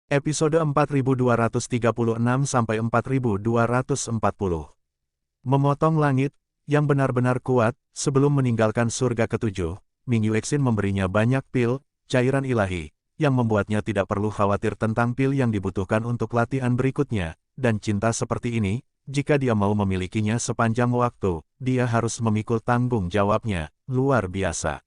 Episode 4236-4240. Memotong langit, yang benar-benar kuat, sebelum meninggalkan surga ketujuh, Ming Yuexin memberinya banyak pil, cairan ilahi, yang membuatnya tidak perlu khawatir tentang pil yang dibutuhkan untuk latihan berikutnya, dan cinta seperti ini, jika dia mau memilikinya sepanjang waktu, dia harus memikul tanggung jawabnya, luar biasa.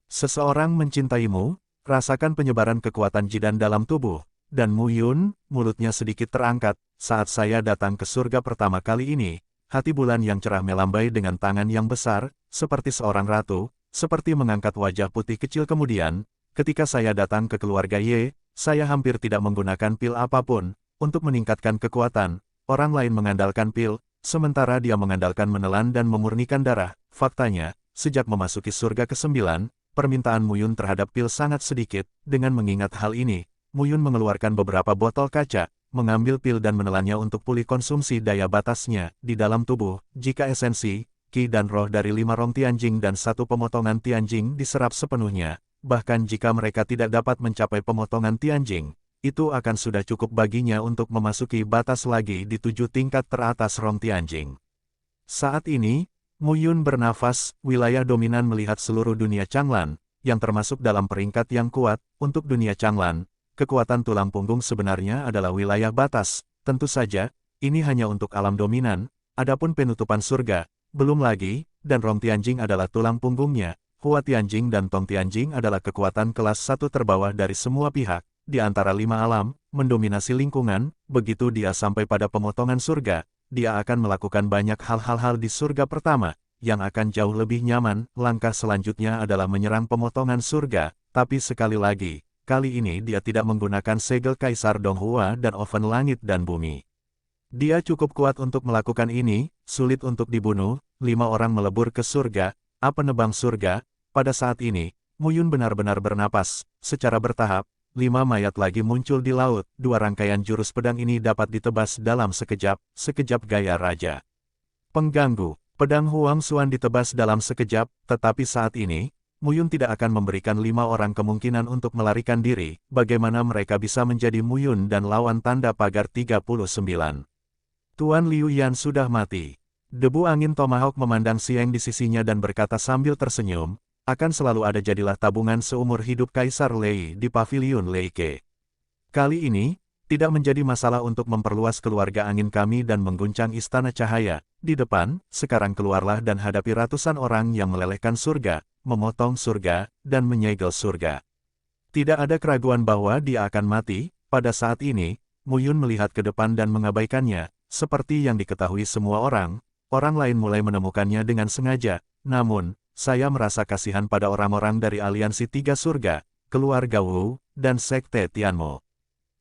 Seseorang mencintaimu, rasakan penyebaran kekuatan jidan dalam tubuh. Dan Mu Yun, mulutnya sedikit terangkat, saat saya datang ke surga pertama kali ini, hati bulan yang cerah melambai dengan tangan yang besar, seperti seorang ratu, seperti mengangkat wajah putih kecil kemudian, ketika saya datang ke keluarga Ye, saya hampir tidak menggunakan pil apapun, untuk meningkatkan kekuatan, orang lain mengandalkan pil, sementara dia mengandalkan menelan dan memurnikan darah. Faktanya, sejak memasuki surga ke-9, permintaan Mu Yun terhadap pil sangat sedikit. Dengan mengingat hal ini, Mu Yun mengeluarkan beberapa botol kaca, mengambil pil dan menelannya untuk pulih konsumsi daya batasnya di dalam tubuh. Jika esensi, ki dan roh dari 5 rong Tianjing dan 1 pemotongan Tianjing diserap sepenuhnya, bahkan jika mereka tidak dapat mencapai pemotongan Tianjing, itu akan sudah cukup baginya untuk memasuki batas lagi di 7 tingkat teratas rong Tianjing. Saat ini, Mu Yun bernafas, wilayah dominan melihat seluruh dunia Changlan, yang termasuk dalam peringkat yang kuat. Untuk dunia Changlan, kekuatan tulang punggung sebenarnya adalah wilayah batas. Tentu saja, ini hanya untuk alam dominan, adapun penutupan surga, belum lagi, dan Rong Tianjing adalah tulang punggungnya. Hua Tianjing dan Tong Tianjing adalah kekuatan kelas 1 terbawah dari semua pihak, di antara 5 alam, mendominasi lingkungan. Begitu dia sampai pada pemotongan surga, dia akan melakukan banyak hal-hal di surga pertama, yang akan jauh lebih nyaman. Langkah selanjutnya adalah menyerang pemotongan surga, tapi sekali lagi, kali ini dia tidak menggunakan segel Kaisar Donghua dan oven langit dan bumi. Dia cukup kuat untuk melakukan ini, sulit untuk dibunuh. 5 orang melebur ke surga, penebang surga. Pada saat ini, Mu Yun benar-benar bernapas, secara bertahap. 5 mayat lagi muncul di laut. 2 rangkaian jurus pedang ini dapat ditebas dalam sekejap, gaya raja. Pengganggu, pedang Huang Xuan ditebas dalam sekejap, tetapi saat ini, Mu Yun tidak akan memberikan 5 orang kemungkinan untuk melarikan diri. Bagaimana mereka bisa menjadi Mu Yun dan lawan tanda pagar 39? Tuan Liu Yan sudah mati. Debu angin Tomahawk memandang Xiang di sisinya dan berkata sambil tersenyum, akan selalu ada jadilah tabungan seumur hidup Kaisar Lei di Paviliun Lei Ke. Kali ini, tidak menjadi masalah untuk memperluas keluarga angin kami dan mengguncang istana cahaya. Di depan, sekarang keluarlah dan hadapi ratusan orang yang melelehkan surga, memotong surga, dan menyegel surga. Tidak ada keraguan bahwa dia akan mati. Pada saat ini, Mu Yun melihat ke depan dan mengabaikannya, seperti yang diketahui semua orang. Orang lain mulai menemukannya dengan sengaja, namun, saya merasa kasihan pada orang-orang dari aliansi 3 surga, keluarga Wu, dan sekte Tianmo.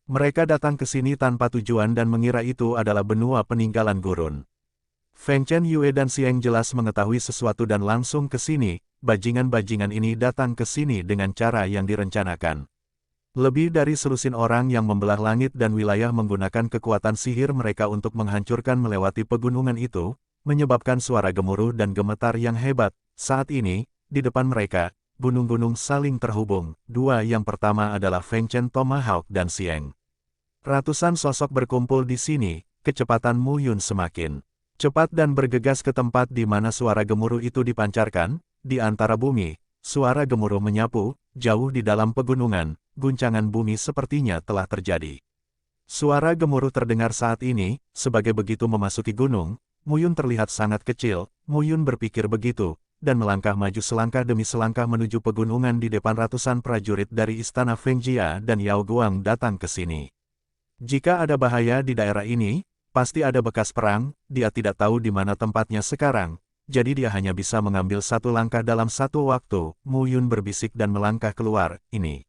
Mereka datang ke sini tanpa tujuan dan mengira itu adalah benua peninggalan gurun. Feng Chen Yue dan Xiang jelas mengetahui sesuatu dan langsung ke sini. Bajingan-bajingan ini datang ke sini dengan cara yang direncanakan. Lebih dari selusin orang yang membelah langit dan wilayah menggunakan kekuatan sihir mereka untuk menghancurkan melewati pegunungan itu, menyebabkan suara gemuruh dan gemetar yang hebat. Saat ini, di depan mereka, gunung-gunung saling terhubung. 2 yang pertama adalah Feng Chen Tomahawk dan Xiang. Ratusan sosok berkumpul di sini, kecepatan Mu Yun semakin cepat dan bergegas ke tempat di mana suara gemuruh itu dipancarkan. Di antara bumi, suara gemuruh menyapu, jauh di dalam pegunungan, guncangan bumi sepertinya telah terjadi. Suara gemuruh terdengar saat ini, sebagai begitu memasuki gunung, Mu Yun terlihat sangat kecil. Mu Yun berpikir begitu, dan melangkah maju selangkah demi selangkah menuju pegunungan di depan ratusan prajurit dari istana Feng Jia dan Yao Guang datang ke sini. Jika ada bahaya di daerah ini, pasti ada bekas perang. Dia tidak tahu di mana tempatnya sekarang. Jadi dia hanya bisa mengambil 1 langkah dalam 1 waktu. Mu Yun berbisik dan melangkah keluar. Ini.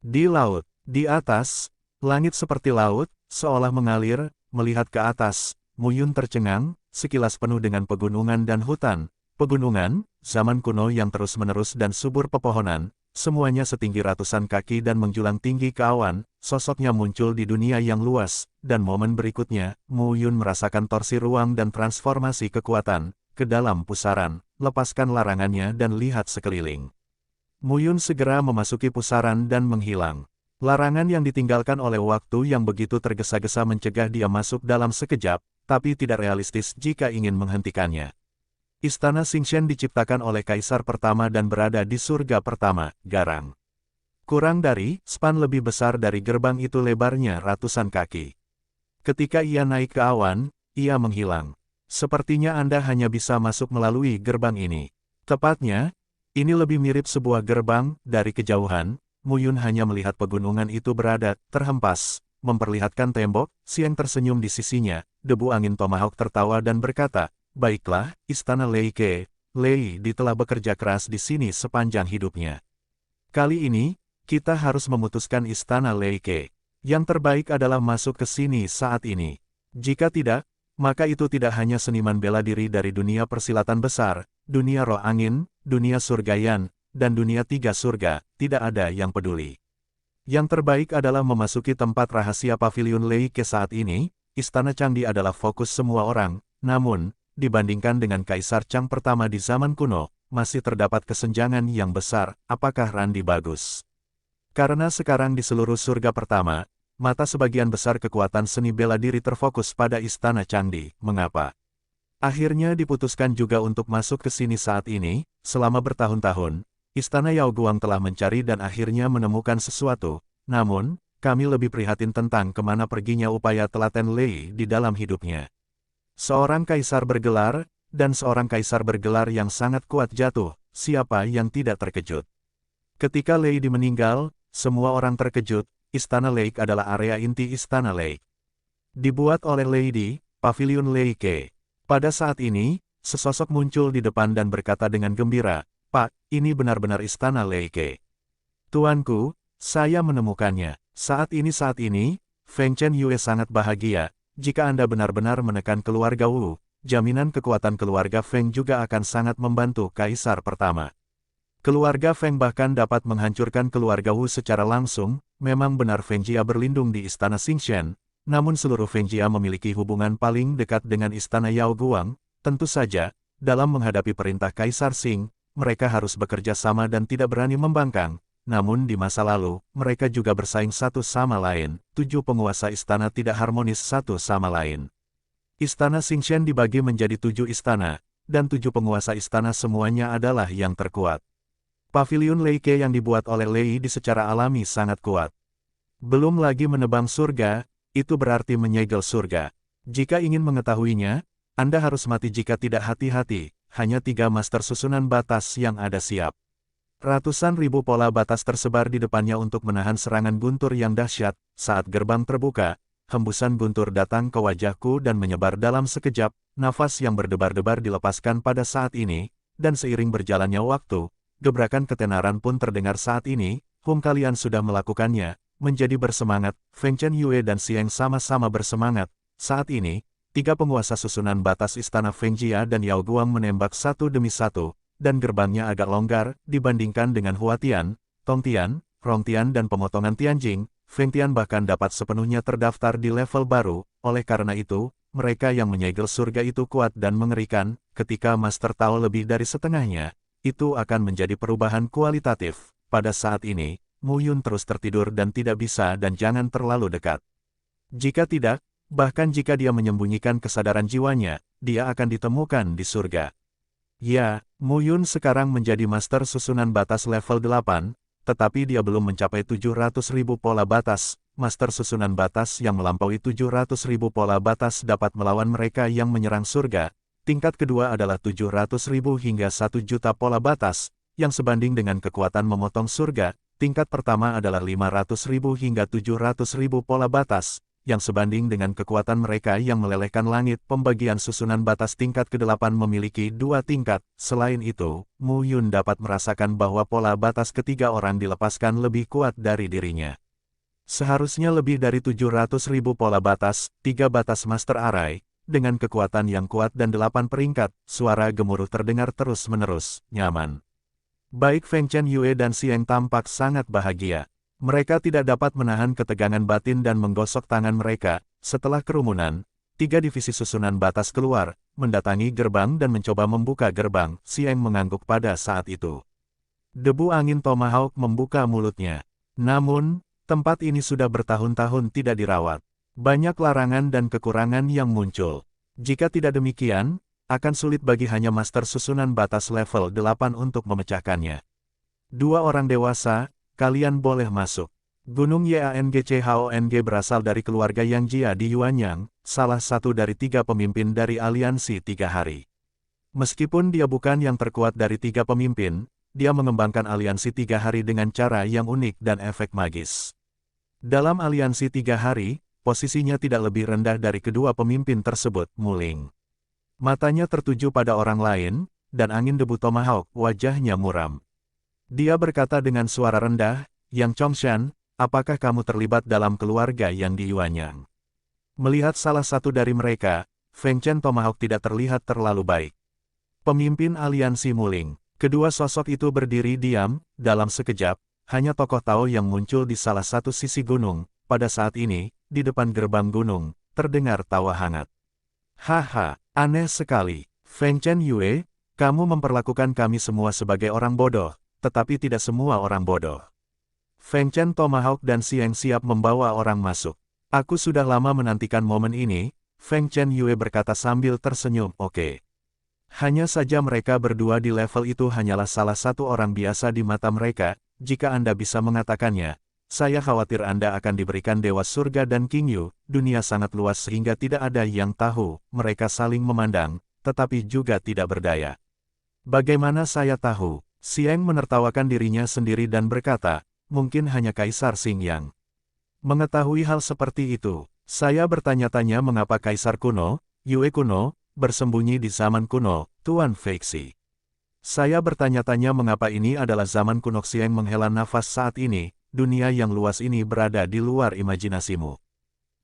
Di laut, di atas, langit seperti laut, seolah mengalir. Melihat ke atas, Mu Yun tercengang, sekilas penuh dengan pegunungan dan hutan. Pegunungan, zaman kuno yang terus-menerus dan subur pepohonan, semuanya setinggi ratusan kaki dan menjulang tinggi ke awan. Sosoknya muncul di dunia yang luas, dan momen berikutnya, Mu Yun merasakan torsi ruang dan transformasi kekuatan. Ke dalam pusaran, lepaskan larangannya dan lihat sekeliling. Mu Yun segera memasuki pusaran dan menghilang. Larangan yang ditinggalkan oleh waktu yang begitu tergesa-gesa mencegah dia masuk dalam sekejap, tapi tidak realistis jika ingin menghentikannya. Istana Xingchen diciptakan oleh Kaisar pertama dan berada di surga pertama, garang. Kurang dari, span lebih besar dari gerbang itu lebarnya ratusan kaki. Ketika ia naik ke awan, ia menghilang. Sepertinya Anda hanya bisa masuk melalui gerbang ini. Tepatnya, ini lebih mirip sebuah gerbang, dari kejauhan, Mu Yun hanya melihat pegunungan itu berada, terhempas, memperlihatkan tembok, Xiang tersenyum di sisinya, debu angin Tomahawk tertawa dan berkata, "Baiklah, Istana Lei Ke, Lei Di telah bekerja keras di sini sepanjang hidupnya. Kali ini, kita harus memutuskan Istana Lei Ke. Yang terbaik adalah masuk ke sini saat ini. Jika tidak, maka itu tidak hanya seniman bela diri dari dunia persilatan besar, dunia roh angin, dunia surgayan, dan dunia tiga surga, tidak ada yang peduli. Yang terbaik adalah memasuki tempat rahasia Pavilion Lei Ke saat ini. Istana Changdi adalah fokus semua orang, namun, dibandingkan dengan Kaisar Chang pertama di zaman kuno, masih terdapat kesenjangan yang besar. Apakah Randi bagus? Karena sekarang di seluruh surga pertama, mata sebagian besar kekuatan seni bela diri terfokus pada Istana Changdi. Mengapa? Akhirnya diputuskan juga untuk masuk ke sini saat ini. Selama bertahun-tahun, Istana Yao Guang telah mencari dan akhirnya menemukan sesuatu. Namun, kami lebih prihatin tentang kemana perginya upaya telaten Lei di dalam hidupnya. Seorang kaisar bergelar, dan seorang kaisar bergelar yang sangat kuat jatuh. Siapa yang tidak terkejut? Ketika Lei Di meninggal, semua orang terkejut. Istana Lei adalah area inti Istana Lei. Dibuat oleh Lei Di, Pavilion Lei Ke. Pada saat ini, sesosok muncul di depan dan berkata dengan gembira, "Pak, ini benar-benar Istana Lei Ke. Tuanku, saya menemukannya. Saat ini, Feng Chen Yue sangat bahagia. Jika Anda benar-benar menekan keluarga Wu, jaminan kekuatan keluarga Feng juga akan sangat membantu Kaisar pertama. Keluarga Feng bahkan dapat menghancurkan keluarga Wu secara langsung." Memang benar Feng Jia berlindung di Istana Xingchen, namun seluruh Feng Jia memiliki hubungan paling dekat dengan Istana Yao Guang. Tentu saja, dalam menghadapi perintah Kaisar Xing, mereka harus bekerja sama dan tidak berani membangkang. Namun di masa lalu, mereka juga bersaing satu sama lain. 7 penguasa istana tidak harmonis satu sama lain. Istana Xingchen dibagi menjadi 7 istana, dan 7 penguasa istana semuanya adalah yang terkuat. Pavilion Lei Ke yang dibuat oleh Lei Di secara alami sangat kuat. Belum lagi menebang surga, itu berarti menyegel surga. Jika ingin mengetahuinya, Anda harus mati jika tidak hati-hati. Hanya 3 master susunan batas yang ada siap. Ratusan ribu pola batas tersebar di depannya untuk menahan serangan guntur yang dahsyat. Saat gerbang terbuka, hembusan guntur datang ke wajahku dan menyebar dalam sekejap. Nafas yang berdebar-debar dilepaskan pada saat ini, dan seiring berjalannya waktu, gebrakan ketenaran pun terdengar saat ini. Kalian sudah melakukannya, menjadi bersemangat. Feng Chen Yue dan Xiang sama-sama bersemangat. Saat ini, 3 penguasa susunan batas istana Feng Jia dan Yao Guang menembak satu demi satu, dan gerbangnya agak longgar dibandingkan dengan Hua Tian, Tong Tian, Rong Tian dan pemotongan Tianjing. Feng Tian bahkan dapat sepenuhnya terdaftar di level baru. Oleh karena itu, mereka yang menyegel surga itu kuat dan mengerikan. Ketika Master Tao lebih dari setengahnya, itu akan menjadi perubahan kualitatif. Pada saat ini, Mu Yun terus tertidur dan tidak bisa dan jangan terlalu dekat. Jika tidak, bahkan jika dia menyembunyikan kesadaran jiwanya, dia akan ditemukan di surga. Ya, Mu Yun sekarang menjadi master susunan batas level 8, tetapi dia belum mencapai 700.000 pola batas. Master susunan batas yang melampaui 700.000 pola batas dapat melawan mereka yang menyerang surga. Tingkat kedua adalah 700.000 hingga 1 juta pola batas, yang sebanding dengan kekuatan memotong surga. Tingkat pertama adalah 500.000 hingga 700.000 pola batas, yang sebanding dengan kekuatan mereka yang melelehkan langit. Pembagian susunan batas tingkat ke-8 memiliki 2 tingkat. Selain itu, Mu Yun dapat merasakan bahwa pola batas ketiga orang dilepaskan lebih kuat dari dirinya. Seharusnya lebih dari 700.000 pola batas, 3 batas Master Array, dengan kekuatan yang kuat dan 8 peringkat. Suara gemuruh terdengar terus-menerus, nyaman. Baik Feng Chen Yue dan Xiang tampak sangat bahagia. Mereka tidak dapat menahan ketegangan batin dan menggosok tangan mereka. Setelah kerumunan, 3 divisi susunan batas keluar, mendatangi gerbang dan mencoba membuka gerbang. Xiang mengangguk pada saat itu. Debu angin Tomahawk membuka mulutnya. Namun, Tempat ini sudah bertahun-tahun tidak dirawat. Banyak larangan dan kekurangan yang muncul. Jika tidak demikian, akan sulit bagi hanya master susunan batas level 8 untuk memecahkannya. 2 orang dewasa, kalian boleh masuk. Gunung Yanggchong berasal dari keluarga Yang Jia di Yuanyang, salah satu dari 3 pemimpin dari aliansi 3 hari. Meskipun dia bukan yang terkuat dari 3 pemimpin, dia mengembangkan aliansi 3 hari dengan cara yang unik dan efek magis. Dalam aliansi 3 hari, posisinya tidak lebih rendah dari kedua pemimpin tersebut, Muling. Matanya tertuju pada orang lain, dan angin debu Tomahawk wajahnya muram. Dia berkata dengan suara rendah, Yang Chongshan, apakah kamu terlibat dalam keluarga yang di Yuanyang? Melihat salah satu dari mereka, Feng Chen Tomahawk tidak terlihat terlalu baik. Pemimpin aliansi Muling. Kedua sosok itu berdiri diam, dalam sekejap, hanya tokoh Tao yang muncul di salah satu sisi gunung. Pada saat ini, di depan gerbang gunung, terdengar tawa hangat. Haha, aneh sekali. Feng Chen Yue, kamu memperlakukan kami semua sebagai orang bodoh, tetapi tidak semua orang bodoh. Feng Chen Tomahawk dan Xiang siap membawa orang masuk. Aku sudah lama menantikan momen ini, Feng Chen Yue berkata sambil tersenyum, oke. Hanya saja mereka berdua di level itu hanyalah salah satu orang biasa di mata mereka, jika Anda bisa mengatakannya. Saya khawatir Anda akan diberikan Dewa Surga dan King Yu, dunia sangat luas sehingga tidak ada yang tahu, mereka saling memandang, tetapi juga tidak berdaya. Bagaimana saya tahu? Xiang menertawakan dirinya sendiri dan berkata, mungkin hanya Kaisar Xingyang mengetahui hal seperti itu. Saya bertanya-tanya mengapa Kaisar kuno, Yue kuno, bersembunyi di zaman kuno, Tuan Feixi. Saya bertanya-tanya mengapa ini adalah zaman kuno. Xiang menghela nafas saat ini, dunia yang luas ini berada di luar imajinasimu.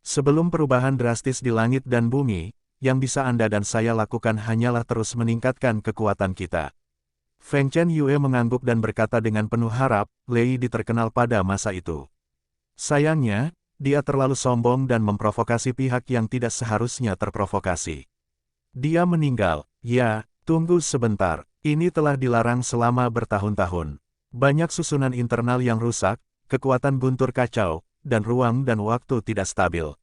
Sebelum perubahan drastis di langit dan bumi, yang bisa Anda dan saya lakukan hanyalah terus meningkatkan kekuatan kita. Feng Chen Yue mengangguk dan berkata dengan penuh harap, Lei Di terkenal pada masa itu. Sayangnya, dia terlalu sombong dan memprovokasi pihak yang tidak seharusnya terprovokasi. Dia meninggal. Ya, tunggu sebentar. Ini telah dilarang selama bertahun-tahun. Banyak susunan internal yang rusak, kekuatan guntur kacau, dan ruang dan waktu tidak stabil.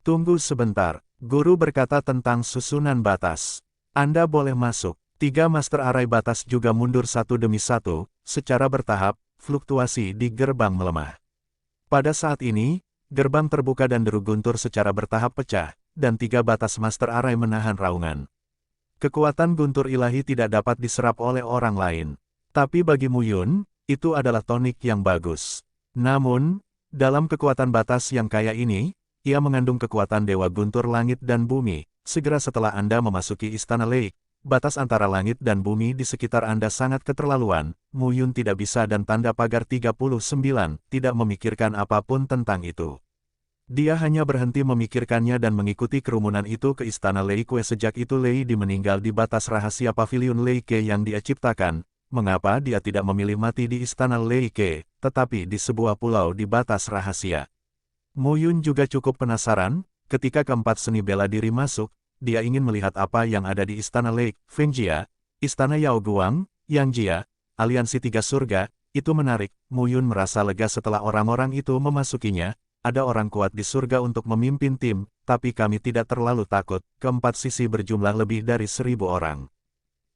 Tunggu sebentar. Guru berkata tentang susunan batas. Anda boleh masuk. 3 master arai batas juga mundur satu demi satu, secara bertahap, fluktuasi di gerbang melemah. Pada saat ini, gerbang terbuka dan deru guntur secara bertahap pecah, dan 3 batas master arai menahan raungan. Kekuatan guntur ilahi tidak dapat diserap oleh orang lain. Tapi bagi Mu Yun, itu adalah tonik yang bagus. Namun, dalam kekuatan batas yang kaya ini, ia mengandung kekuatan Dewa Guntur Langit dan Bumi. Segera setelah Anda memasuki Istana Lake, batas antara langit dan bumi di sekitar Anda sangat keterlaluan. Mu Yun tidak bisa dan tanda pagar 39 tidak memikirkan apapun tentang itu. Dia hanya berhenti memikirkannya dan mengikuti kerumunan itu ke Istana Lei Kue. Sejak itu Lei Di meninggal di batas rahasia Pavilion Lei Ke yang dia ciptakan. Mengapa dia tidak memilih mati di Istana Lei Ke, tetapi di sebuah pulau di batas rahasia? Mu Yun juga cukup penasaran, ketika keempat seni bela diri masuk, dia ingin melihat apa yang ada di Istana Lake, Feng Jia, Istana Yao Guang, Yang Jia, Aliansi 3 Surga. Itu menarik. Mu Yun merasa lega setelah orang-orang itu memasukinya. Ada orang kuat di surga untuk memimpin tim, tapi kami tidak terlalu takut. Keempat sisi berjumlah lebih dari 1000 orang.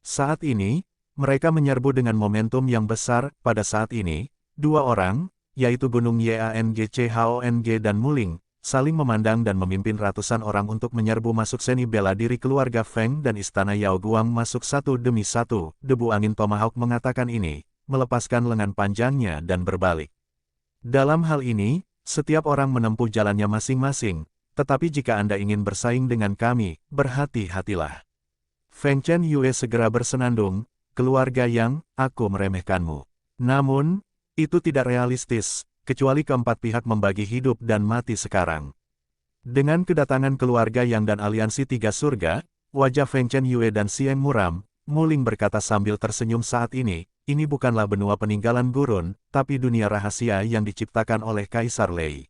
Saat ini, mereka menyerbu dengan momentum yang besar. Pada saat ini, 2 orang, yaitu Gunung Yanggchong dan Muling, saling memandang dan memimpin ratusan orang untuk menyerbu masuk seni bela diri keluarga Feng dan Istana Yao Guang masuk satu demi satu. Debu angin Tomahawk mengatakan ini, melepaskan lengan panjangnya dan berbalik. Dalam hal ini, setiap orang menempuh jalannya masing-masing, tetapi jika Anda ingin bersaing dengan kami, berhati-hatilah. Feng Chen Yue segera bersenandung, keluarga Yang, aku meremehkanmu. Namun, itu tidak realistis. Kecuali keempat pihak membagi hidup dan mati sekarang. Dengan kedatangan keluarga Yang dan Aliansi 3 Surga, wajah Feng Chen Yue dan Xiang muram. Muling berkata sambil tersenyum saat ini bukanlah benua peninggalan gurun, tapi dunia rahasia yang diciptakan oleh Kaisar Lei.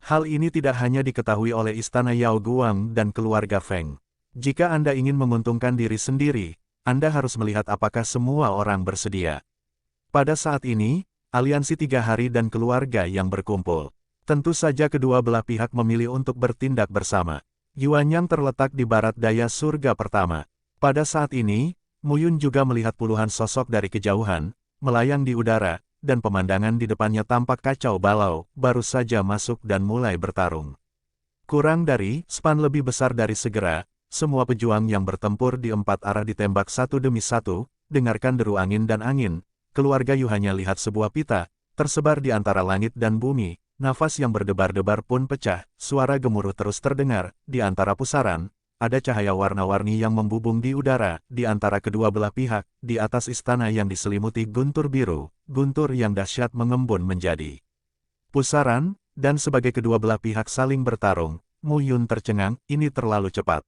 Hal ini tidak hanya diketahui oleh Istana Yao Guang dan keluarga Feng. Jika Anda ingin menguntungkan diri sendiri, Anda harus melihat apakah semua orang bersedia. Pada saat ini, aliansi 3 hari dan keluarga yang berkumpul. Tentu saja kedua belah pihak memilih untuk bertindak bersama. Yuanyang terletak di barat daya surga pertama. Pada saat ini, Mu Yun juga melihat puluhan sosok dari kejauhan, melayang di udara, dan pemandangan di depannya tampak kacau balau, baru saja masuk dan mulai bertarung. Kurang dari span lebih besar dari segera, semua pejuang yang bertempur di 4 arah ditembak satu demi satu, dengarkan deru angin dan angin, keluarga Yu hanya lihat sebuah pita, tersebar di antara langit dan bumi, nafas yang berdebar-debar pun pecah, suara gemuruh terus terdengar, di antara pusaran, ada cahaya warna-warni yang membubung di udara, di antara kedua belah pihak, di atas istana yang diselimuti guntur biru, guntur yang dahsyat mengembun menjadi pusaran, dan sebagai kedua belah pihak saling bertarung, Mu Yun tercengang, ini terlalu cepat.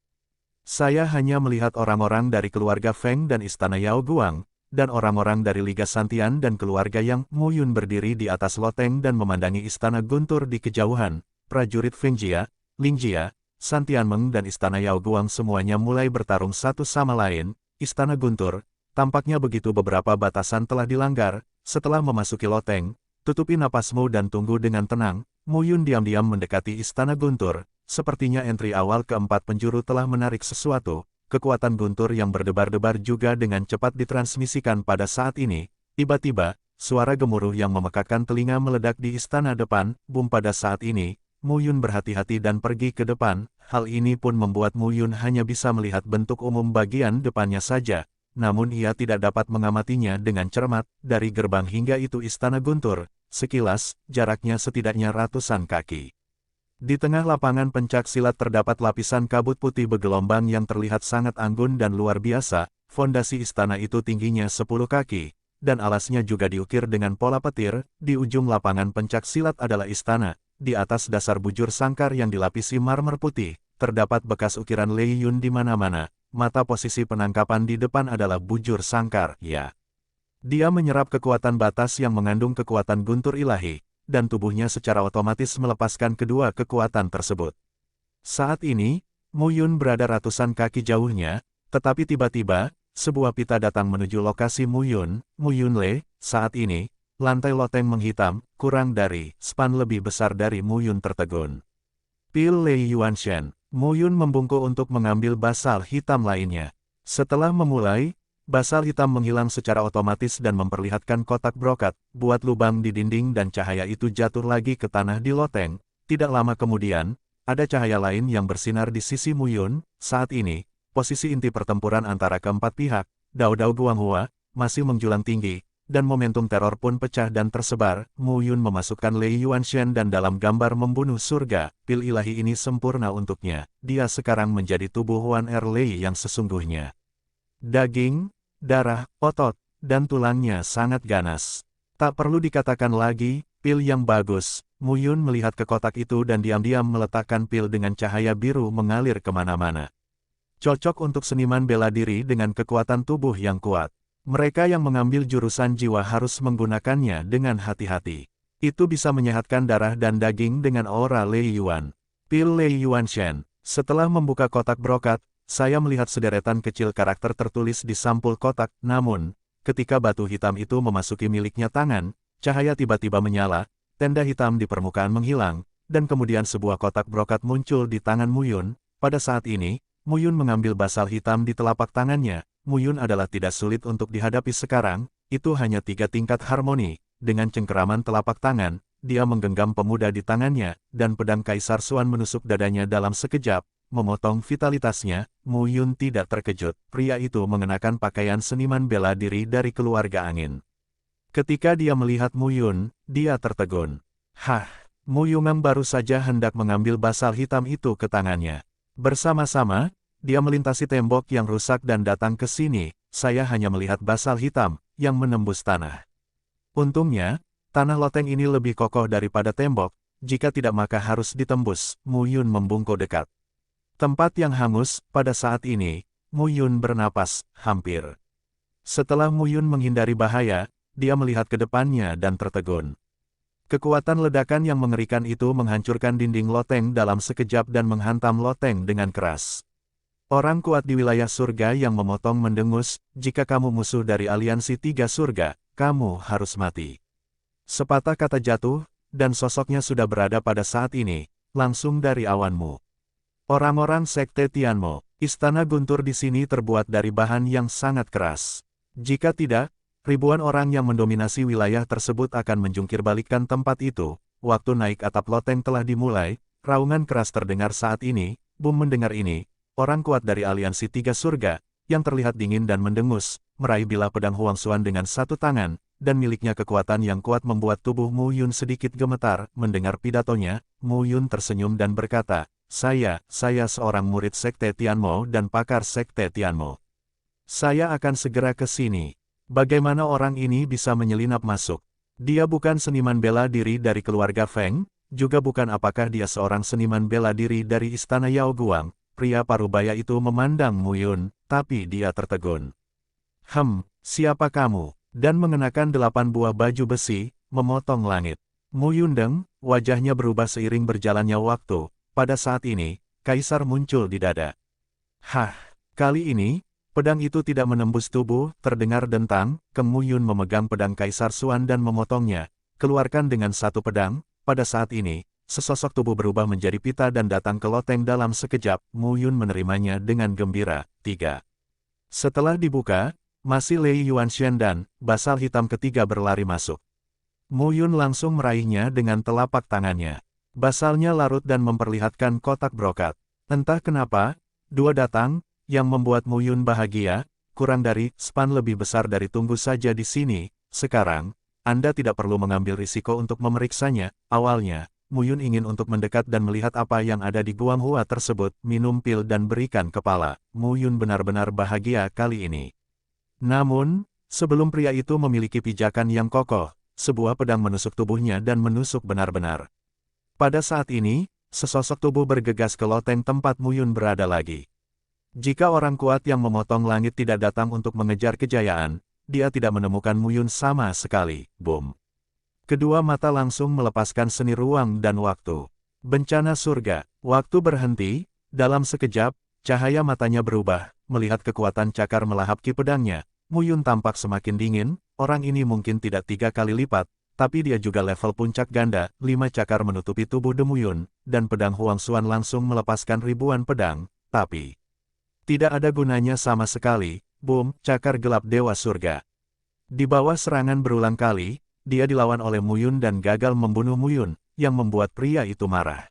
Saya hanya melihat orang-orang dari keluarga Feng dan istana Yao Guang, dan orang-orang dari Liga Santian dan keluarga yang Mu Yun berdiri di atas loteng dan memandangi istana guntur di kejauhan, prajurit Feng Jia, Ling Jia, Santian Meng dan istana Yao Guang semuanya mulai bertarung satu sama lain, istana guntur, tampaknya begitu beberapa batasan telah dilanggar, setelah memasuki loteng, tutupi napasmu dan tunggu dengan tenang, Mu Yun diam-diam mendekati istana guntur, sepertinya entry awal keempat penjuru telah menarik sesuatu, kekuatan guntur yang berdebar-debar juga dengan cepat ditransmisikan pada saat ini, tiba-tiba, suara gemuruh yang memekakkan telinga meledak di istana depan, boom pada saat ini, Mu Yun berhati-hati dan pergi ke depan, hal ini pun membuat Mu Yun hanya bisa melihat bentuk umum bagian depannya saja, namun ia tidak dapat mengamatinya dengan cermat, dari gerbang hingga itu istana guntur, sekilas, jaraknya setidaknya ratusan kaki. Di tengah lapangan pencak silat terdapat lapisan kabut putih bergelombang yang terlihat sangat anggun dan luar biasa, fondasi istana itu tingginya 10 kaki, dan alasnya juga diukir dengan pola petir, di ujung lapangan pencak silat adalah istana, di atas dasar bujur sangkar yang dilapisi marmer putih, terdapat bekas ukiran Lei Yun di mana-mana, mata posisi penangkapan di depan adalah bujur sangkar, ya. Dia menyerap kekuatan batas yang mengandung kekuatan guntur ilahi, dan tubuhnya secara otomatis melepaskan kedua kekuatan tersebut. Saat ini, Mu Yun berada ratusan kaki jauhnya, tetapi tiba-tiba, sebuah pita datang menuju lokasi Mu Yun Le, saat ini, lantai loteng menghitam, kurang dari span lebih besar dari Mu Yun tertegun. Pil Lei Yuanshen, Mu Yun membungkuk untuk mengambil basal hitam lainnya. Setelah memulai, basal hitam menghilang secara otomatis dan memperlihatkan kotak brokat, buat lubang di dinding dan cahaya itu jatuh lagi ke tanah di loteng. Tidak lama kemudian, ada cahaya lain yang bersinar di sisi Mu Yun. Saat ini, posisi inti pertempuran antara keempat pihak, Dao Dao Guanghua, masih menjulang tinggi, dan momentum teror pun pecah dan tersebar. Mu Yun memasukkan Lei Yuanshen dan dalam gambar membunuh surga, pil ilahi ini sempurna untuknya. Dia sekarang menjadi tubuh Huan Erlei yang sesungguhnya. Daging, darah, otot, dan tulangnya sangat ganas. Tak perlu dikatakan lagi, pil yang bagus. Mu Yun melihat ke kotak itu dan diam-diam meletakkan pil dengan cahaya biru mengalir kemana-mana. Cocok untuk seniman bela diri dengan kekuatan tubuh yang kuat. Mereka yang mengambil jurusan jiwa harus menggunakannya dengan hati-hati. Itu bisa menyehatkan darah dan daging dengan aura Lei Yuan. Pil Lei Yuanshen. Setelah membuka kotak brokat, saya melihat sederetan kecil karakter tertulis di sampul kotak, namun, ketika batu hitam itu memasuki miliknya tangan, cahaya tiba-tiba menyala, tenda hitam di permukaan menghilang, dan kemudian sebuah kotak brokat muncul di tangan Mu Yun. Pada saat ini, Mu Yun mengambil basal hitam di telapak tangannya. Mu Yun adalah tidak sulit untuk dihadapi sekarang, itu hanya 3 tingkat harmoni, dengan cengkeraman telapak tangan, dia menggenggam pemuda di tangannya, dan pedang Kaisar Xuan menusuk dadanya dalam sekejap, memotong vitalitasnya. Mu Yun tidak terkejut, pria itu mengenakan pakaian seniman bela diri dari keluarga angin. Ketika dia melihat Mu Yun, dia tertegun. Hah, Mu Yun baru saja hendak mengambil basal hitam itu ke tangannya. Bersama-sama, dia melintasi tembok yang rusak dan datang ke sini. Saya hanya melihat basal hitam yang menembus tanah. Untungnya, tanah loteng ini lebih kokoh daripada tembok, jika tidak maka harus ditembus. Mu Yun membungkuk dekat. Tempat yang hangus, pada saat ini, Mu Yun bernapas, hampir. Setelah Mu Yun menghindari bahaya, dia melihat ke depannya dan tertegun. Kekuatan ledakan yang mengerikan itu menghancurkan dinding loteng dalam sekejap dan menghantam loteng dengan keras. Orang kuat di wilayah surga yang memotong mendengus, jika kamu musuh dari aliansi 3 surga, kamu harus mati. Sepatah kata jatuh, dan sosoknya sudah berada pada saat ini, langsung dari awanmu. Orang-orang Sekte Tianmo, istana guntur di sini terbuat dari bahan yang sangat keras. Jika tidak, ribuan orang yang mendominasi wilayah tersebut akan menjungkirbalikkan tempat itu. Waktu naik atap loteng telah dimulai, raungan keras terdengar saat ini. Bum mendengar ini, orang kuat dari aliansi tiga surga, yang terlihat dingin dan mendengus, meraih bilah pedang Huangzuan dengan satu tangan, dan miliknya kekuatan yang kuat membuat tubuh Mu Yun sedikit gemetar. Mendengar pidatonya, Mu Yun tersenyum dan berkata, saya seorang murid Sekte Tianmo dan pakar Sekte Tianmo. Saya akan segera ke sini. Bagaimana orang ini bisa menyelinap masuk? Dia bukan seniman bela diri dari keluarga Feng, juga bukan apakah dia seorang seniman bela diri dari istana Yao Guang. Pria parubaya itu memandang Mu Yun, tapi dia tertegun. Siapa kamu? Dan mengenakan 8 buah baju besi, memotong langit. Mu Yundeng, wajahnya berubah seiring berjalannya waktu. Pada saat ini, Kaisar muncul di dada. Kali ini, pedang itu tidak menembus tubuh, terdengar dentang, Mu Yun memegang pedang Kaisar Xuan dan memotongnya. Keluarkan dengan satu pedang, pada saat ini, sesosok tubuh berubah menjadi pita dan datang ke loteng dalam sekejap. Mu Yun menerimanya dengan gembira. 3. Setelah dibuka, masih Lei Yuanshan dan basal hitam ketiga berlari masuk. Mu Yun langsung meraihnya dengan telapak tangannya. Basalnya larut dan memperlihatkan kotak brokat. Entah kenapa, dua datang, yang membuat Mu Yun bahagia, kurang dari span lebih besar dari tunggu saja di sini. Sekarang, Anda tidak perlu mengambil risiko untuk memeriksanya. Awalnya, Mu Yun ingin untuk mendekat dan melihat apa yang ada di Guanghua tersebut, minum pil dan berikan kepala. Mu Yun benar-benar bahagia kali ini. Namun, sebelum pria itu memiliki pijakan yang kokoh, sebuah pedang menusuk tubuhnya dan menusuk benar-benar. Pada saat ini, sesosok tubuh bergegas ke loteng tempat Mu Yun berada lagi. Jika orang kuat yang memotong langit tidak datang untuk mengejar kejayaan, dia tidak menemukan Mu Yun sama sekali. Boom. Kedua mata langsung melepaskan seni ruang dan waktu. Bencana surga. Waktu berhenti, dalam sekejap, cahaya matanya berubah. Melihat kekuatan cakar melahap ki pedangnya, Mu Yun tampak semakin dingin. Orang ini mungkin tidak 3 kali lipat, tapi dia juga level puncak ganda. 5 cakar menutupi tubuh Mu Yun, dan pedang Huangzuan langsung melepaskan ribuan pedang, tapi tidak ada gunanya sama sekali. Boom, cakar gelap Dewa Surga. Di bawah serangan berulang kali, dia dilawan oleh Mu Yun dan gagal membunuh Mu Yun, yang membuat pria itu marah.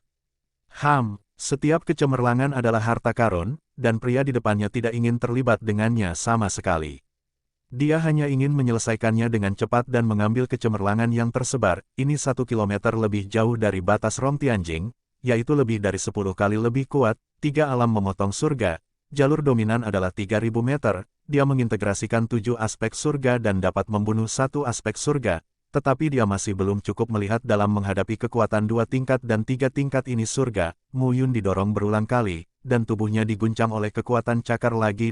Setiap kecemerlangan adalah harta karun, dan pria di depannya tidak ingin terlibat dengannya sama sekali. Dia hanya ingin menyelesaikannya dengan cepat dan mengambil kecemerlangan yang tersebar. Ini 1 kilometer lebih jauh dari batas Rong Tianjing, yaitu lebih dari 10 kali lebih kuat. 3 alam memotong surga. Jalur dominan adalah 3000 meter. Dia mengintegrasikan 7 aspek surga dan dapat membunuh 1 aspek surga. Tetapi dia masih belum cukup melihat dalam menghadapi kekuatan 2 tingkat dan 3 tingkat ini surga. Mu Yun didorong berulang kali, dan tubuhnya diguncang oleh kekuatan cakar lagi,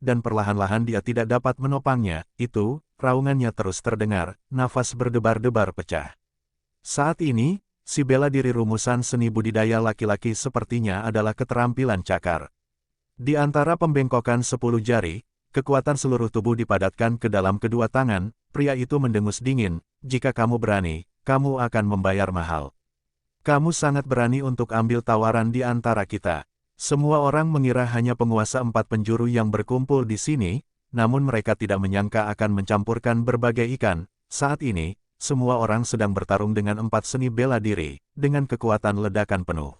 dan perlahan-lahan dia tidak dapat menopangnya. Itu, raungannya terus terdengar, nafas berdebar-debar pecah. Saat ini, si bela diri rumusan seni budidaya laki-laki sepertinya adalah keterampilan cakar. Di antara pembengkokan 10 jari, kekuatan seluruh tubuh dipadatkan ke dalam kedua tangan. Pria itu mendengus dingin, jika kamu berani, kamu akan membayar mahal. Kamu sangat berani untuk ambil tawaran di antara kita. Semua orang mengira hanya penguasa 4 penjuru yang berkumpul di sini, namun mereka tidak menyangka akan mencampurkan berbagai ikan. Saat ini, semua orang sedang bertarung dengan 4 seni bela diri, dengan kekuatan ledakan penuh.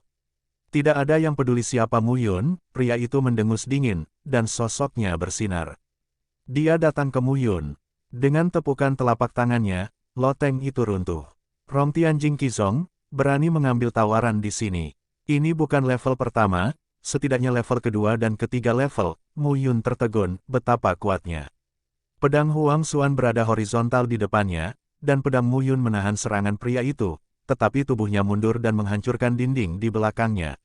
Tidak ada yang peduli siapa Mu Yun, pria itu mendengus dingin, dan sosoknya bersinar. Dia datang ke Mu Yun. Dengan tepukan telapak tangannya, loteng itu runtuh. Rong Tianjing Qizong, berani mengambil tawaran di sini. Ini bukan level pertama, setidaknya level kedua dan ketiga level. Mu Yun tertegun, betapa kuatnya. Pedang Huangzuan berada horizontal di depannya, dan pedang Mu Yun menahan serangan pria itu, tetapi tubuhnya mundur dan menghancurkan dinding di belakangnya.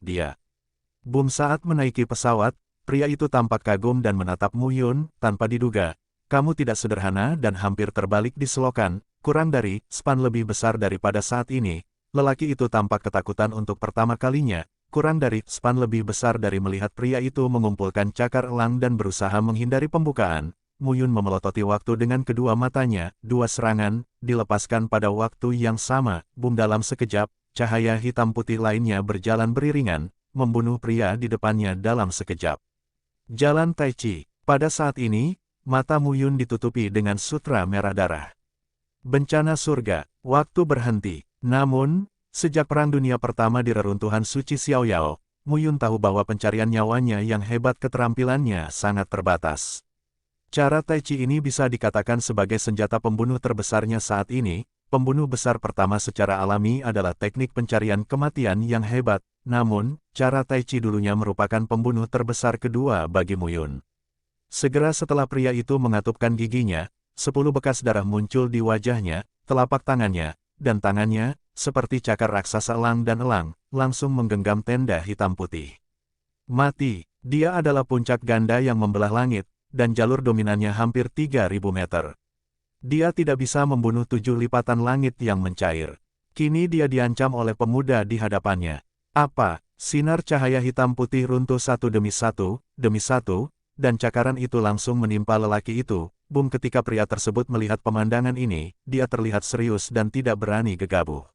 Boom saat menaiki pesawat, pria itu tampak kagum dan menatap Mu Yun, tanpa diduga. Kamu tidak sederhana dan hampir terbalik di selokan, kurang dari span lebih besar daripada saat ini. Lelaki itu tampak ketakutan untuk pertama kalinya, kurang dari span lebih besar dari melihat pria itu mengumpulkan cakar elang dan berusaha menghindari pembukaan. Muyun memelototi waktu dengan kedua matanya, dua serangan, dilepaskan pada waktu yang sama, boom dalam sekejap, cahaya hitam putih lainnya berjalan beriringan, membunuh pria di depannya dalam sekejap. Jalan Tai Chi. Pada saat ini, mata Muyun ditutupi dengan sutra merah darah. Bencana surga, waktu berhenti. Namun, sejak Perang Dunia Pertama di reruntuhan suci Xiaoyao, Muyun tahu bahwa pencarian nyawanya yang hebat keterampilannya sangat terbatas. Cara Tai Chi ini bisa dikatakan sebagai senjata pembunuh terbesarnya saat ini. Pembunuh besar pertama secara alami adalah teknik pencarian kematian yang hebat, namun, cara Tai Chi dulunya merupakan pembunuh terbesar kedua bagi Muyun. Segera setelah pria itu mengatupkan giginya, 10 bekas darah muncul di wajahnya, telapak tangannya, dan tangannya, seperti cakar raksasa elang dan elang, langsung menggenggam tenda hitam putih. Mati, dia adalah puncak ganda yang membelah langit, dan jalur dominannya hampir 3.000 meter. Dia tidak bisa membunuh 7 lipatan langit yang mencair. Kini dia diancam oleh pemuda di hadapannya. Apa? Sinar cahaya hitam putih runtuh satu, dan cakaran itu langsung menimpa lelaki itu. Boom, ketika pria tersebut melihat pemandangan ini, dia terlihat serius dan tidak berani gegabah.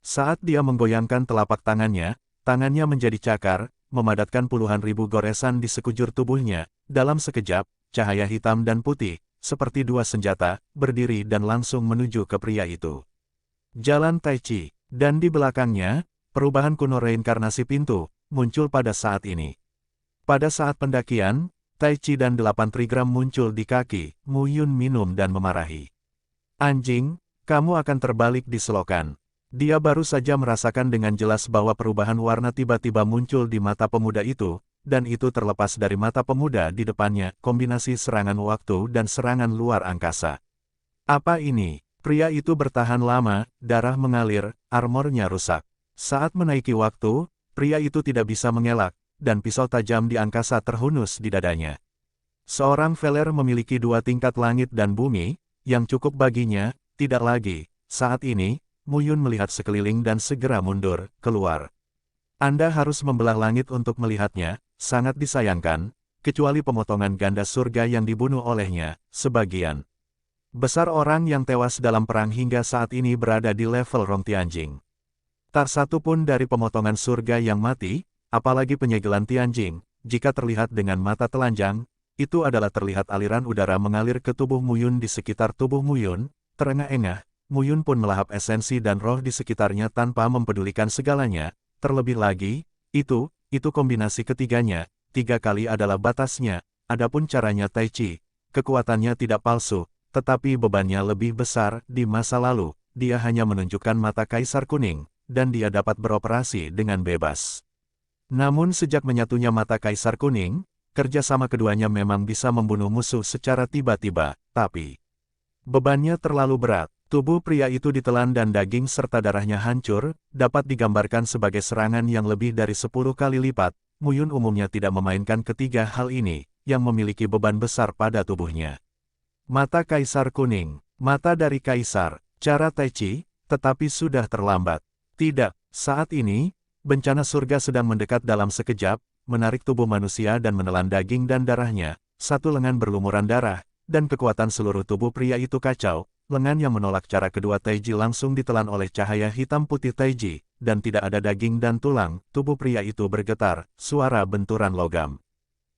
Saat dia menggoyangkan telapak tangannya menjadi cakar, memadatkan puluhan ribu goresan di sekujur tubuhnya. Dalam sekejap, cahaya hitam dan putih, seperti dua senjata, berdiri dan langsung menuju ke pria itu. Jalan Tai Chi, dan di belakangnya, perubahan kuno reinkarnasi pintu, muncul pada saat ini. Pada saat pendakian, Tai Chi dan 8 trigram muncul di kaki, Muyun minum dan memarahi. Anjing, kamu akan terbalik di selokan. Dia baru saja merasakan dengan jelas bahwa perubahan warna tiba-tiba muncul di mata pemuda itu, dan itu terlepas dari mata pemuda di depannya, kombinasi serangan waktu dan serangan luar angkasa. Apa ini? Pria itu bertahan lama, darah mengalir, armornya rusak. Saat menaiki waktu, pria itu tidak bisa mengelak, dan pisau tajam di angkasa terhunus di dadanya. Seorang Veler memiliki 2 tingkat langit dan bumi, yang cukup baginya, tidak lagi. Saat ini, Muyun melihat sekeliling dan segera mundur, keluar. Anda harus membelah langit untuk melihatnya, sangat disayangkan, kecuali pemotongan ganda surga yang dibunuh olehnya, sebagian besar orang yang tewas dalam perang hingga saat ini berada di level Rong Tianjing. Tak satu pun dari pemotongan surga yang mati, apalagi penyegelan Tianjing, jika terlihat dengan mata telanjang, itu adalah terlihat aliran udara mengalir ke tubuh Muyun di sekitar tubuh Muyun, terengah-engah. Muyun pun melahap esensi dan roh di sekitarnya tanpa mempedulikan segalanya, terlebih lagi, itu kombinasi ketiganya, 3 kali adalah batasnya, adapun caranya Tai Chi, kekuatannya tidak palsu, tetapi bebannya lebih besar, di masa lalu, dia hanya menunjukkan mata kaisar kuning, dan dia dapat beroperasi dengan bebas. Namun sejak menyatunya mata kaisar kuning, kerjasama keduanya memang bisa membunuh musuh secara tiba-tiba, tapi bebannya terlalu berat. Tubuh pria itu ditelan dan daging serta darahnya hancur, dapat digambarkan sebagai serangan yang lebih dari 10 kali lipat. Muyun umumnya tidak memainkan ketiga hal ini, yang memiliki beban besar pada tubuhnya. Mata kaisar kuning, mata dari kaisar, cara Tai Chi, tetapi sudah terlambat. Tidak, saat ini, bencana surga sedang mendekat dalam sekejap, menarik tubuh manusia dan menelan daging dan darahnya, satu lengan berlumuran darah, dan kekuatan seluruh tubuh pria itu kacau. Lengan yang menolak cara kedua Taiji langsung ditelan oleh cahaya hitam putih Taiji, dan tidak ada daging dan tulang, tubuh pria itu bergetar, suara benturan logam.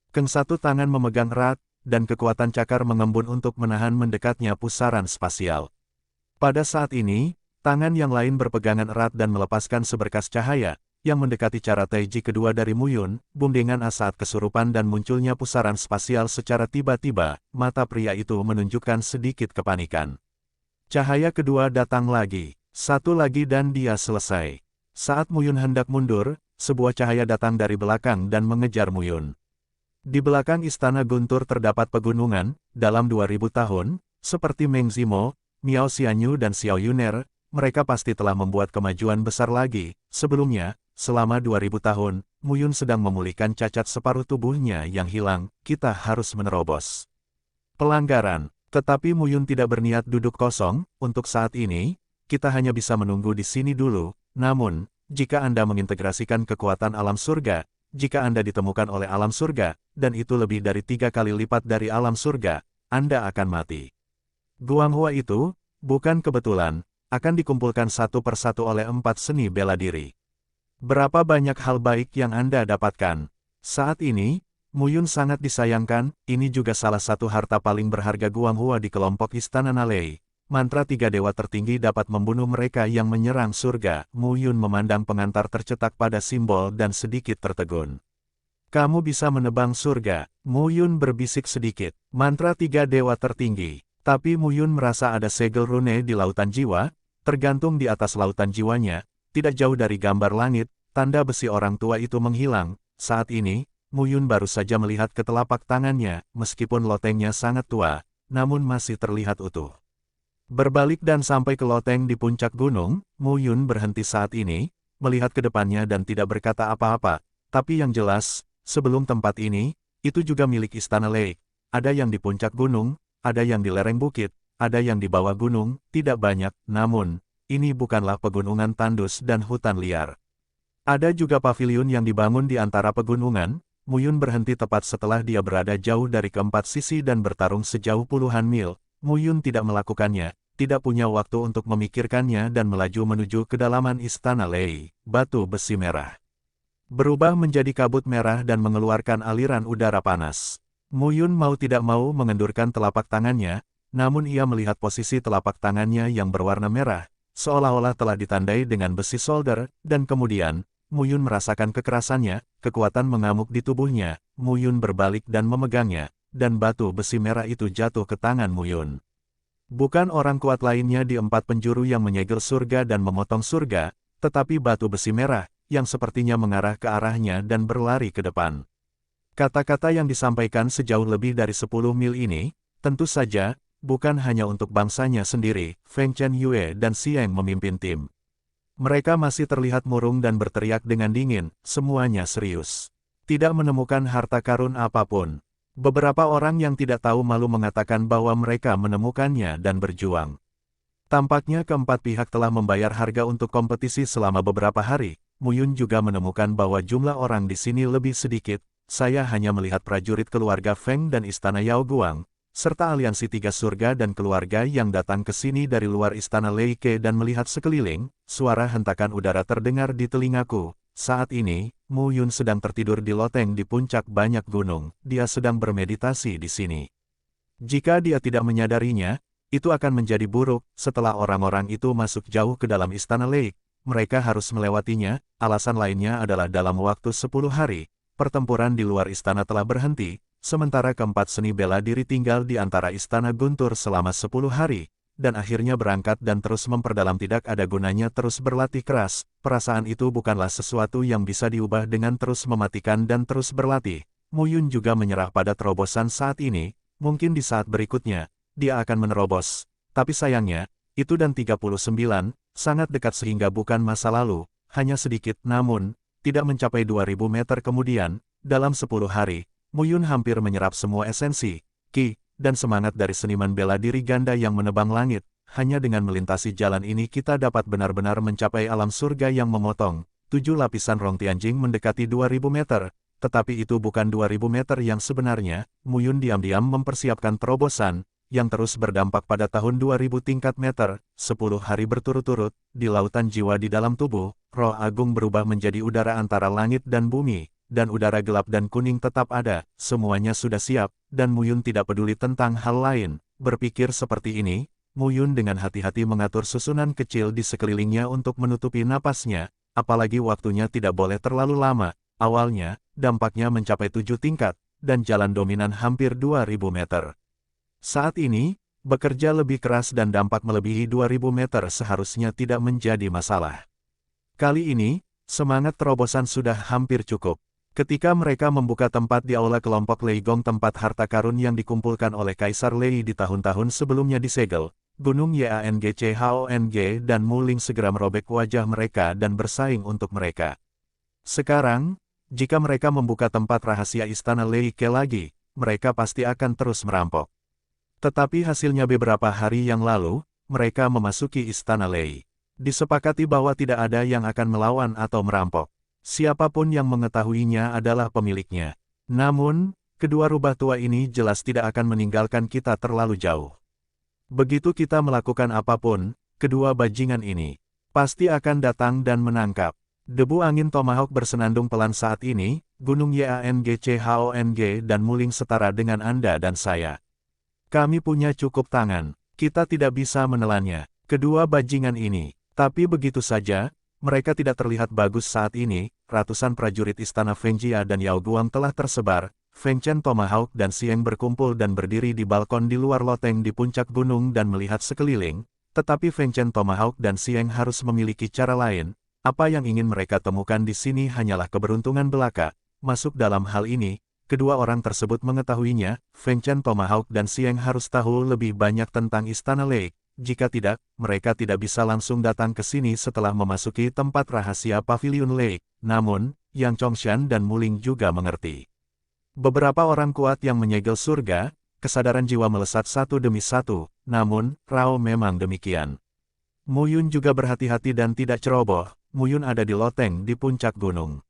Satu tangan memegang erat, dan kekuatan cakar mengembun untuk menahan mendekatnya pusaran spasial. Pada saat ini, tangan yang lain berpegangan erat dan melepaskan seberkas cahaya, yang mendekati cara Taiji kedua dari Muyun, boom dengan saat kesurupan dan munculnya pusaran spasial secara tiba-tiba, mata pria itu menunjukkan sedikit kepanikan. Cahaya kedua datang lagi, satu lagi dan dia selesai. Saat Muyun hendak mundur, sebuah cahaya datang dari belakang dan mengejar Muyun. Di belakang istana guntur terdapat pegunungan, dalam 2000 tahun, seperti Meng Zimo, Miao Xianyu dan Xiao Yuner, mereka pasti telah membuat kemajuan besar lagi. Sebelumnya, selama 2000 tahun, Muyun sedang memulihkan cacat separuh tubuhnya yang hilang, kita harus menerobos. Pelanggaran. Tetapi Muyun tidak berniat duduk kosong, untuk saat ini, kita hanya bisa menunggu di sini dulu. Namun, jika Anda mengintegrasikan kekuatan alam surga, jika Anda ditemukan oleh alam surga, dan itu lebih dari 3 kali lipat dari alam surga, Anda akan mati. Guanghua itu, bukan kebetulan, akan dikumpulkan satu persatu oleh 4 seni bela diri. Berapa banyak hal baik yang Anda dapatkan? Saat ini, Muyun sangat disayangkan, ini juga salah satu harta paling berharga Guanghua di kelompok Istana Nalei. Mantra 3 dewa tertinggi dapat membunuh mereka yang menyerang surga. Muyun memandang pengantar tercetak pada simbol dan sedikit tertegun. Kamu bisa menebang surga. Muyun berbisik sedikit. Mantra 3 dewa tertinggi. Tapi Muyun merasa ada segel rune di lautan jiwa, tergantung di atas lautan jiwanya, tidak jauh dari gambar langit, tanda besi orang tua itu menghilang. Saat ini, Muyun baru saja melihat ke telapak tangannya, meskipun lotengnya sangat tua, namun masih terlihat utuh. Berbalik dan sampai ke loteng di puncak gunung, Muyun berhenti saat ini, melihat ke depannya dan tidak berkata apa-apa. Tapi yang jelas, sebelum tempat ini, itu juga milik Istana Lake. Ada yang di puncak gunung, ada yang di lereng bukit, ada yang di bawah gunung, tidak banyak, namun, ini bukanlah pegunungan tandus dan hutan liar. Ada juga paviliun yang dibangun di antara pegunungan. Muyun berhenti tepat setelah dia berada jauh dari keempat sisi dan bertarung sejauh puluhan mil. Muyun tidak melakukannya, tidak punya waktu untuk memikirkannya dan melaju menuju kedalaman Istana Lei. Batu besi merah berubah menjadi kabut merah dan mengeluarkan aliran udara panas. Muyun mau tidak mau mengendurkan telapak tangannya, namun ia melihat posisi telapak tangannya yang berwarna merah, seolah-olah telah ditandai dengan besi solder, dan kemudian, Muyun merasakan kekerasannya, kekuatan mengamuk di tubuhnya. Muyun berbalik dan memegangnya, dan batu besi merah itu jatuh ke tangan Muyun. Bukan orang kuat lainnya di 4 penjuru yang menyegel surga dan memotong surga, tetapi batu besi merah, yang sepertinya mengarah ke arahnya dan berlari ke depan. Kata-kata yang disampaikan sejauh lebih dari 10 mil ini, tentu saja, bukan hanya untuk bangsanya sendiri. Feng Chen Yue dan Xiang memimpin tim. Mereka masih terlihat murung dan berteriak dengan dingin, semuanya serius. Tidak menemukan harta karun apapun. Beberapa orang yang tidak tahu malu mengatakan bahwa mereka menemukannya dan berjuang. Tampaknya keempat pihak telah membayar harga untuk kompetisi selama beberapa hari. Muyun juga menemukan bahwa jumlah orang di sini lebih sedikit. Saya hanya melihat prajurit keluarga Feng dan istana Yao Guang, serta aliansi 3 surga dan keluarga yang datang ke sini dari luar istana Lei Ke dan melihat sekeliling. Suara hentakan udara terdengar di telingaku. Saat ini, Muyun sedang tertidur di loteng di puncak banyak gunung. Dia sedang bermeditasi di sini. Jika dia tidak menyadarinya, itu akan menjadi buruk. Setelah orang-orang itu masuk jauh ke dalam istana Lei, mereka harus melewatinya. Alasan lainnya adalah dalam waktu 10 hari, pertempuran di luar istana telah berhenti, sementara keempat seni bela diri tinggal di antara istana Guntur selama 10 hari. Dan akhirnya berangkat dan terus memperdalam. Tidak ada gunanya terus berlatih keras. Perasaan itu bukanlah sesuatu yang bisa diubah dengan terus mematikan dan terus berlatih. Muyun juga menyerah pada terobosan saat ini, mungkin di saat berikutnya, dia akan menerobos. Tapi sayangnya, itu dan 39, sangat dekat sehingga bukan masa lalu, hanya sedikit. Namun, tidak mencapai 2000 meter kemudian, dalam 10 hari, Muyun hampir menyerap semua esensi, ki, dan semangat dari seniman bela diri ganda yang menebang langit. Hanya dengan melintasi jalan ini kita dapat benar-benar mencapai alam surga yang memotong. 7 lapisan Rong Tianjing mendekati 2000 meter, tetapi itu bukan 2000 meter yang sebenarnya. Muyun diam-diam mempersiapkan terobosan, yang terus berdampak pada tahun 2000 tingkat meter. 10 hari berturut-turut, di lautan jiwa di dalam tubuh, roh agung berubah menjadi udara antara langit dan bumi. Dan udara gelap dan kuning tetap ada, semuanya sudah siap, dan Muyun tidak peduli tentang hal lain. Berpikir seperti ini, Muyun dengan hati-hati mengatur susunan kecil di sekelilingnya untuk menutupi napasnya, apalagi waktunya tidak boleh terlalu lama. Awalnya, dampaknya mencapai 7 tingkat, dan jalan dominan hampir 2000 meter. Saat ini, bekerja lebih keras dan dampak melebihi 2000 meter seharusnya tidak menjadi masalah. Kali ini, semangat terobosan sudah hampir cukup. Ketika mereka membuka tempat di aula kelompok Lei Gong, tempat harta karun yang dikumpulkan oleh Kaisar Lei di tahun-tahun sebelumnya disegel, Gunung Yangchong dan Muling segera merobek wajah mereka dan bersaing untuk mereka. Sekarang, jika mereka membuka tempat rahasia istana Lei Ke lagi, mereka pasti akan terus merampok. Tetapi hasilnya beberapa hari yang lalu, mereka memasuki istana Lei. Disepakati bahwa tidak ada yang akan melawan atau merampok. Siapapun yang mengetahuinya adalah pemiliknya. Namun, Kedua rubah tua ini jelas tidak akan meninggalkan kita terlalu jauh. Begitu kita melakukan apapun, kedua bajingan ini pasti akan datang dan menangkap. Debu angin Tomahawk bersenandung pelan saat ini, Gunung Yangchong dan Muling setara dengan Anda dan saya. Kami punya cukup tangan, kita tidak bisa menelannya. Kedua bajingan ini, tapi begitu saja, mereka tidak terlihat bagus saat ini. Ratusan prajurit istana Fengjia dan Yao Guang telah tersebar. Feng Chen Tomahawk dan Xieng berkumpul dan berdiri di balkon di luar loteng di puncak gunung dan melihat sekeliling, tetapi Feng Chen Tomahawk dan Xieng harus memiliki cara lain. Apa yang ingin mereka temukan di sini hanyalah keberuntungan belaka. Masuk dalam hal ini, kedua orang tersebut mengetahuinya. Feng Chen Tomahawk dan Xieng harus tahu lebih banyak tentang Istana Lake. Jika tidak, mereka tidak bisa langsung datang ke sini setelah memasuki tempat rahasia Pavilion Lake. Namun, Yang Chongshan dan Muling juga mengerti. Beberapa orang kuat yang menyegel surga, kesadaran jiwa melesat satu demi satu, namun, Rao memang demikian. Mu Yun juga berhati-hati dan tidak ceroboh. Mu Yun ada di loteng di puncak gunung.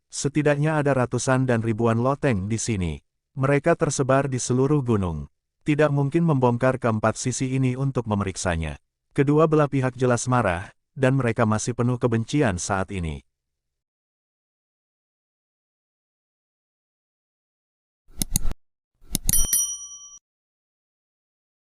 Setidaknya ada ratusan dan ribuan loteng di sini. Mereka tersebar di seluruh gunung. Tidak mungkin membongkar keempat sisi ini untuk memeriksanya. Kedua belah pihak jelas marah, dan mereka masih penuh kebencian saat ini.